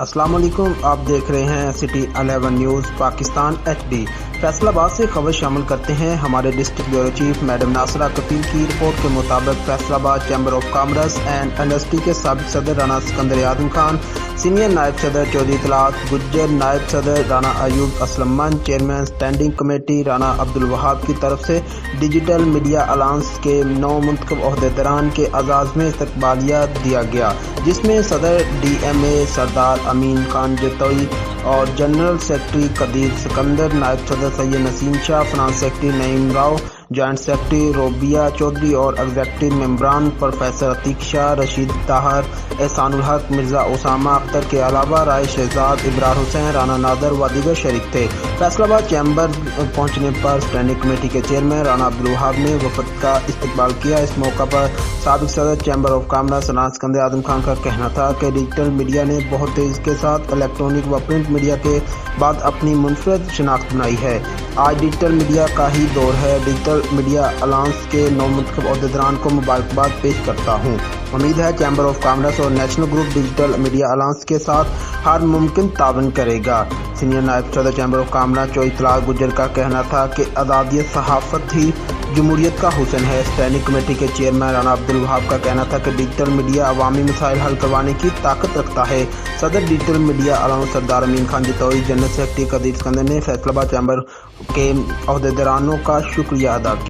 अस्सलाम वालेकुम, आप देख रहे हैं city 11 news Pakistan HD। Faisalabad से खबर शामिल करते हैं। हमारे district bureau chief madam Nasra Kafeel की रिपोर्ट के मुताबिक Faisalabad chamber of commerce and industry के साबिक सदर राना सिकंदर आदम खान, सीनियर नायब सदर चौधरी इतलात गुज्जर, नायब सदर राना अयूब असलम मन, chairman standing committee Rana Abdul Wahab की तरफ से डिजिटल मीडिया अलायंस के 9 मुंतखब ओहदेदारान के एजाज़ में इस्तकबालिया दिया गया, जिसमें सदर DMA सरदार अमीन खान जतोई और जनरल सेक्रेटरी कदीर सिकंदर, नायब सदर Syed Naseem Shah, finance secretary Naeem Rao, joint secretary Robia Chaudhry और एग्जीक्यूटिव मेंबरान प्रोफेसर अतीक शाह, रशीद ताहर, एहसानुल हक, मिर्जा उसामा अख्तर के अलावा राय शहजाद, इब्रार हुसैन, राना नादर व दीगर शरीक थे। फैसलाबाद चैम्बर पहुंचने पर स्टैंडिंग कमेटी के चेयरमैन राना अब्दुल वहाब ने वफद का इस्तकबाल किया। इस मौका पर साबिक सदर chamber of commerce Rana Sikandar Adam Khan का कहना था कि डिजिटल मीडिया ने बहुत तेजी के साथ इलेक्ट्रॉनिक व प्रिंट मीडिया के बाद अपनी मुनफरद शनाख्त बनाई है। आज डिजिटल मीडिया का ही दौर है। डिजिटल मीडिया अलायंस के 9 मुंतखब ओहदेदारान को मुबारकबाद पेश करता हूँ। उम्मीद है चैम्बर ऑफ कॉमर्स और national group digital media alliance के साथ हर मुमकिन तावन करेगा। सीनियर नायब सदर chamber of commerce Chaudhry Itlat Gujjar का कहना था कि आज़ादी सहाफत ही जमहूरियत का हुस्न है। स्टैंडिंग कमेटी के चेयरमैन राना अब्दुल वहाब का कहना था कि डिजिटल मीडिया अवामी मसाइल हल करवाने की ताकत रखता है। सदर डिजिटल मीडिया अलायंस सरदार अमीन खान जतोई, जनरल सेक्रेटरी कदीर सिकंदर ने फैसलाबाद चैम्बर के ओहदेदारानों का शुक्रिया अदा किया।